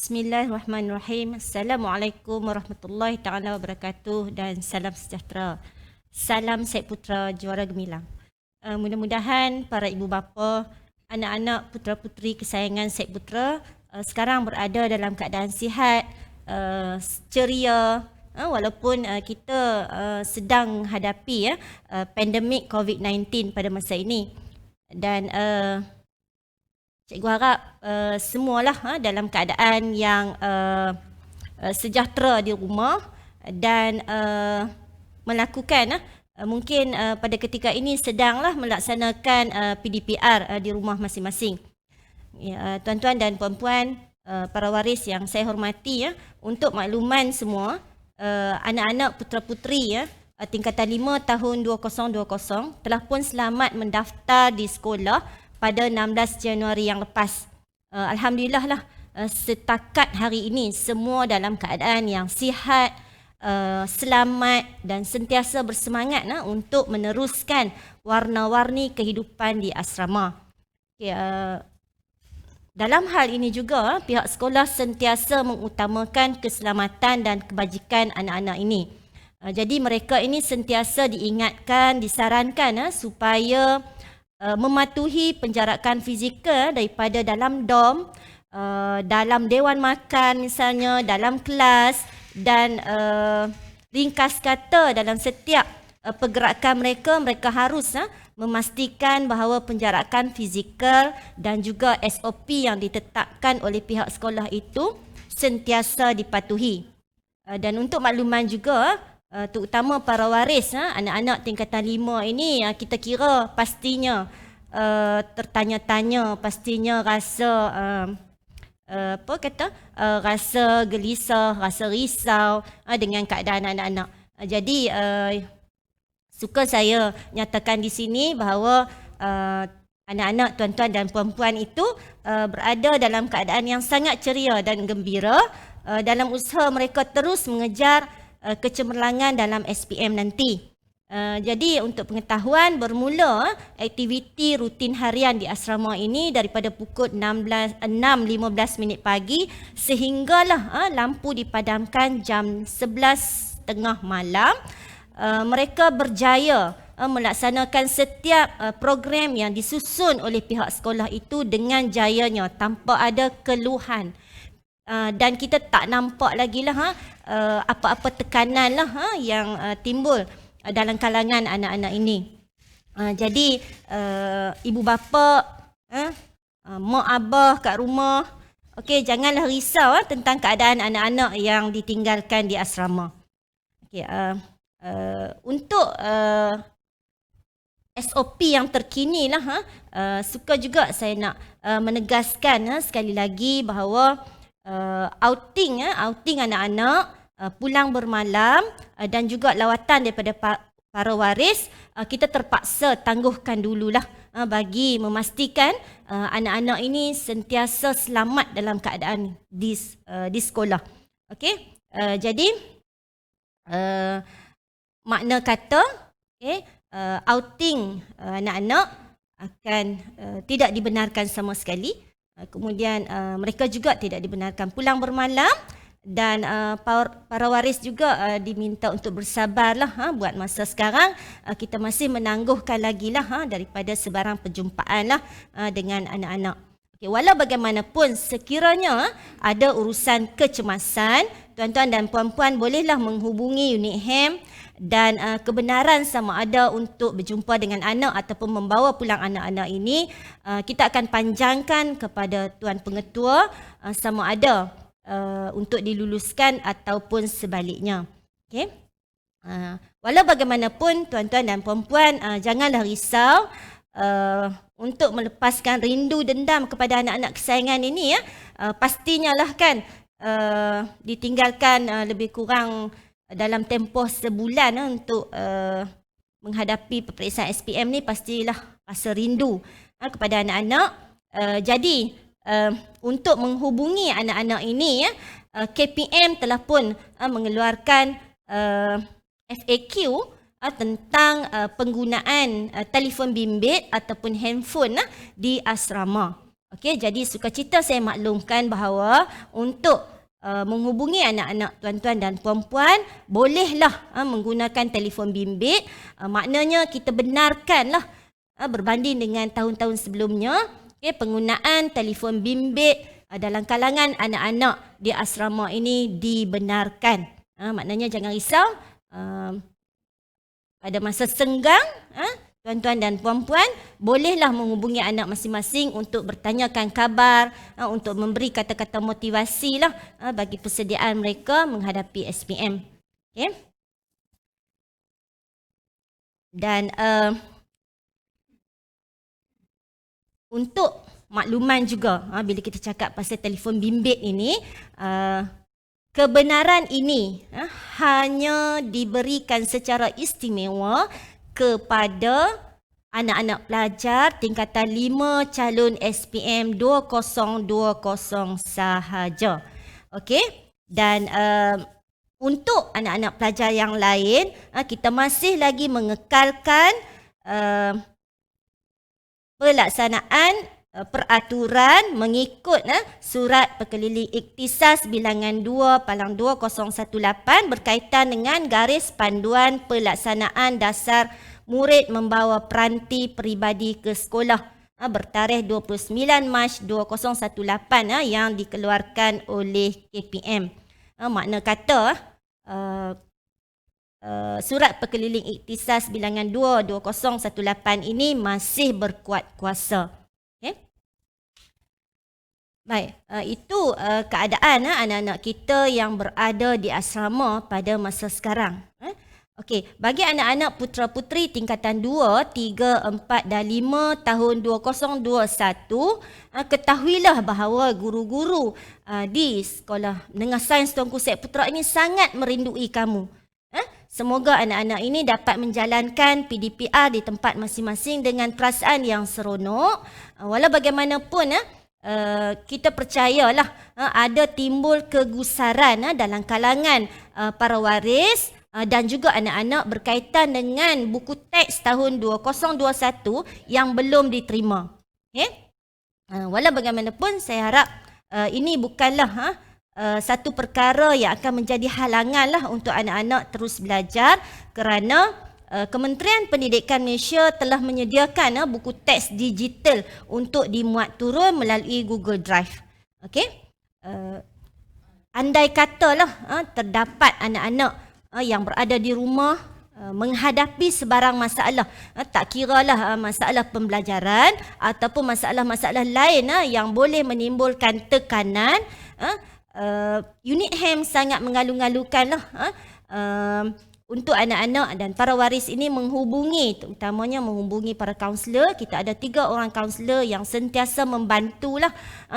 Bismillahirrahmanirrahim. Assalamualaikum warahmatullahi taala wabarakatuh dan salam sejahtera. Salam Syed Putra Juara Gemilang. Mudah-mudahan para ibu bapa, anak-anak putera-puteri kesayangan Syed Putra sekarang berada dalam keadaan sihat, ceria, walaupun kita sedang hadapi pandemik COVID-19 pada masa ini. Dan cikgu harap semualah dalam keadaan yang sejahtera di rumah dan melakukan mungkin pada ketika ini sedanglah melaksanakan PDPR di rumah masing-masing. Ya, tuan-tuan dan puan-puan, para waris yang saya hormati, untuk makluman semua, anak-anak putera-puteri tingkatan 5 tahun 2020 telah pun selamat mendaftar di sekolah pada 16 Januari yang lepas. Alhamdulillah lah, setakat hari ini semua dalam keadaan yang sihat, selamat dan sentiasa bersemangat untuk meneruskan warna-warni kehidupan di asrama. Okay, dalam hal ini juga pihak sekolah sentiasa mengutamakan keselamatan dan kebajikan anak-anak ini. Jadi mereka ini sentiasa diingatkan, disarankan supaya mematuhi penjarakan fizikal daripada dalam dorm, dalam dewan makan misalnya, dalam kelas dan ringkas kata dalam setiap pergerakan mereka harus memastikan bahawa penjarakan fizikal dan juga SOP yang ditetapkan oleh pihak sekolah itu sentiasa dipatuhi. Dan untuk makluman juga, terutama para waris, anak-anak tingkatan 5 ini, kita kira pastinya tertanya-tanya, pastinya rasa rasa gelisah, rasa risau dengan keadaan anak-anak. Jadi suka saya nyatakan di sini bahawa anak-anak tuan-tuan dan puan-puan itu berada dalam keadaan yang sangat ceria dan gembira dalam usaha mereka terus mengejar kecemerlangan dalam SPM nanti. Jadi untuk pengetahuan, bermula aktiviti rutin harian di asrama ini daripada pukul 6.15 pagi sehinggalah lampu dipadamkan jam 11.30 malam. Mereka berjaya melaksanakan setiap program yang disusun oleh pihak sekolah itu dengan jayanya tanpa ada keluhan. Dan kita tak nampak lagi lah apa-apa tekanan lah yang timbul dalam kalangan anak-anak ini. Jadi ibu bapa, mak abah kat rumah, okey, janganlah risau tentang keadaan anak-anak yang ditinggalkan di asrama. Okey, untuk SOP yang terkini lah, suka juga saya nak menegaskan sekali lagi bahawa outing anak-anak, pulang bermalam dan juga lawatan daripada para waris, kita terpaksa tangguhkan dululah bagi memastikan anak-anak ini sentiasa selamat dalam keadaan di sekolah. Okey, jadi makna kata outing anak-anak akan tidak dibenarkan sama sekali. Kemudian mereka juga tidak dibenarkan pulang bermalam dan para waris juga diminta untuk bersabarlah buat masa sekarang. Kita masih menangguhkan lagi lah daripada sebarang perjumpaan lah dengan anak-anak. Okay, walau bagaimanapun sekiranya ada urusan kecemasan, tuan-tuan dan puan-puan bolehlah menghubungi unit HEM dan kebenaran sama ada untuk berjumpa dengan anak ataupun membawa pulang anak-anak ini, kita akan panjangkan kepada Tuan Pengetua sama ada untuk diluluskan ataupun sebaliknya. Okay? Walau bagaimanapun tuan-tuan dan puan-puan, janganlah risau untuk melepaskan rindu dendam kepada anak-anak kesayangan ini. Pastinya lah kan ditinggalkan lebih kurang dalam tempoh sebulan untuk menghadapi peperiksaan SPM ni, pastilah rasa rindu kepada anak-anak. Jadi untuk menghubungi anak-anak ini, KPM telah pun mengeluarkan FAQ tentang penggunaan telefon bimbit ataupun handphone di asrama. Okey, jadi sukacita saya maklumkan bahawa untuk menghubungi anak-anak tuan-tuan dan puan-puan, bolehlah menggunakan telefon bimbit. Maknanya kita benarkanlah berbanding dengan tahun-tahun sebelumnya, penggunaan telefon bimbit dalam kalangan anak-anak di asrama ini dibenarkan. Maknanya jangan risau, pada masa senggang, tuan-tuan dan puan-puan bolehlah menghubungi anak masing-masing untuk bertanyakan khabar, untuk memberi kata-kata motivasi lah bagi persediaan mereka menghadapi SPM. Okay? Dan untuk makluman juga, bila kita cakap pasal telefon bimbit ini, kebenaran ini hanya diberikan secara istimewa kepada anak-anak pelajar tingkatan 5 calon SPM 2020 sahaja. Okey? Dan untuk anak-anak pelajar yang lain, kita masih lagi mengekalkan pelaksanaan peraturan mengikut Surat Perkeliling Ikhtisas Bilangan 2/2018 berkaitan dengan garis panduan pelaksanaan dasar murid membawa peranti peribadi ke sekolah bertarikh 29 Mac 2018 yang dikeluarkan oleh KPM. Makna kata Surat Perkeliling Ikhtisas Bilangan 2/2018 ini masih berkuat kuasa. Okay? Baik, itu keadaan anak-anak kita yang berada di asrama pada masa sekarang. Okey, bagi anak-anak putera-puteri tingkatan 2, 3, 4 dan 5 tahun 2021, ketahuilah bahawa guru-guru di Sekolah Menengah Sains Tuanku Syed Putra ini sangat merindui kamu. Semoga anak-anak ini dapat menjalankan PDPR di tempat masing-masing dengan perasaan yang seronok. Walau bagaimanapun, kita percayalah ada timbul kegusaran dalam kalangan para waris dan juga anak-anak berkaitan dengan buku teks tahun 2021 yang belum diterima. Okay? Walau bagaimanapun, saya harap ini bukanlah satu perkara yang akan menjadi halangan lah untuk anak-anak terus belajar, kerana Kementerian Pendidikan Malaysia telah menyediakan buku teks digital untuk dimuat turun melalui Google Drive. Okey? Andai katalah terdapat anak-anak yang berada di rumah menghadapi sebarang masalah, tak kiralah masalah pembelajaran ataupun masalah-masalah lain yang boleh menimbulkan tekanan, unit HEM sangat mengalu-alukanlah untuk anak-anak dan para waris ini menghubungi, terutamanya menghubungi para kaunselor. Kita ada 3 orang kaunselor yang sentiasa membantulah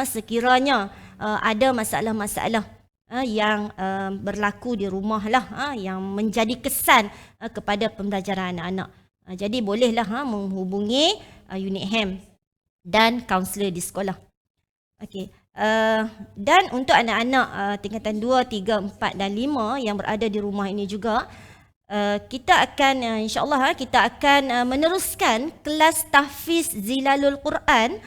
sekiranya ada masalah-masalah yang berlaku di rumah lah, yang menjadi kesan kepada pembelajaran anak-anak. Jadi bolehlah menghubungi unit HEM dan kaunselor di sekolah. Okey. Dan untuk anak-anak tingkatan 2, 3, 4 dan 5 yang berada di rumah ini juga, kita akan insya-Allah kita akan meneruskan kelas tahfiz Zilalul Quran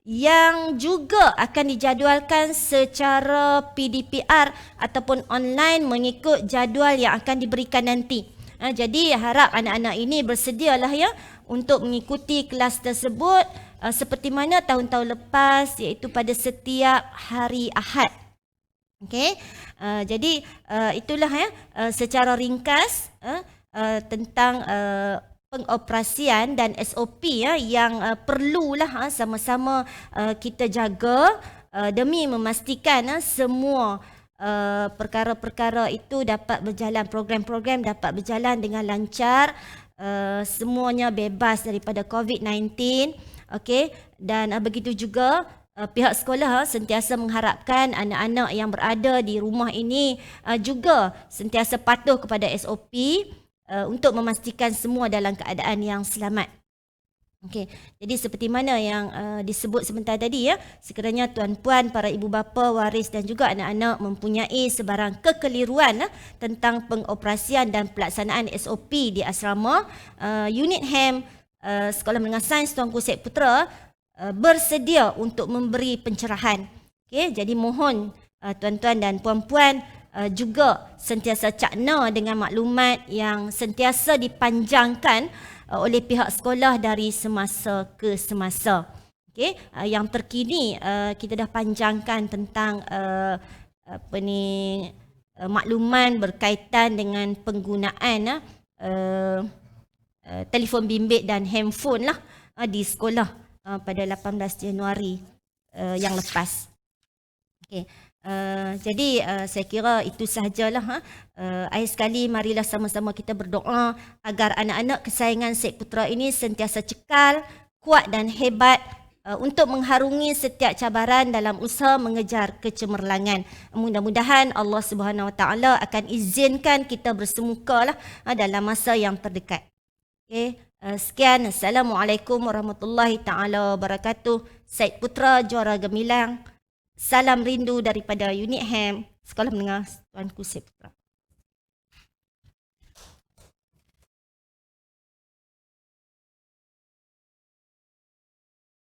yang juga akan dijadualkan secara PDPR ataupun online mengikut jadual yang akan diberikan nanti. Jadi harap anak-anak ini bersedialah ya untuk mengikuti kelas tersebut seperti mana tahun-tahun lepas, iaitu pada setiap hari Ahad. Okey. Jadi itulah secara ringkas tentang pengoperasian dan SOP yang perlulah sama-sama kita jaga demi memastikan semua perkara-perkara itu dapat berjalan, program-program dapat berjalan dengan lancar, semuanya bebas daripada COVID-19. Okey, dan begitu juga pihak sekolah sentiasa mengharapkan anak-anak yang berada di rumah ini juga sentiasa patuh kepada SOP untuk memastikan semua dalam keadaan yang selamat. Okey, jadi seperti mana yang disebut sebentar tadi ya, sekiranya tuan-puan, para ibu bapa, waris dan juga anak-anak mempunyai sebarang kekeliruan tentang pengoperasian dan pelaksanaan SOP di asrama, unit HEM Sekolah Menengah Sains Tuanku Syed Putra bersedia untuk memberi pencerahan. Okey, jadi mohon tuan-tuan dan puan-puan juga sentiasa cakna dengan maklumat yang sentiasa dipanjangkan oleh pihak sekolah dari semasa ke semasa. Okey, yang terkini kita dah panjangkan tentang makluman berkaitan dengan penggunaan telefon bimbit dan handphone lah di sekolah pada 18 Januari yang lepas. Okey. Jadi saya kira itu sahajalah. Akhir sekali marilah sama-sama kita berdoa agar anak-anak kesayangan Syed Putra ini sentiasa cekal, kuat dan hebat untuk mengharungi setiap cabaran dalam usaha mengejar kecemerlangan. Mudah-mudahan Allah Subhanahu Wa Taala akan izinkan kita bersemukalah dalam masa yang terdekat. Okey, sekian. Assalamualaikum warahmatullahi taala wabarakatuh. Syed Putra, Juara Gemilang. Salam rindu daripada Unit HEM, Sekolah Menengah Tuanku Syed Putra.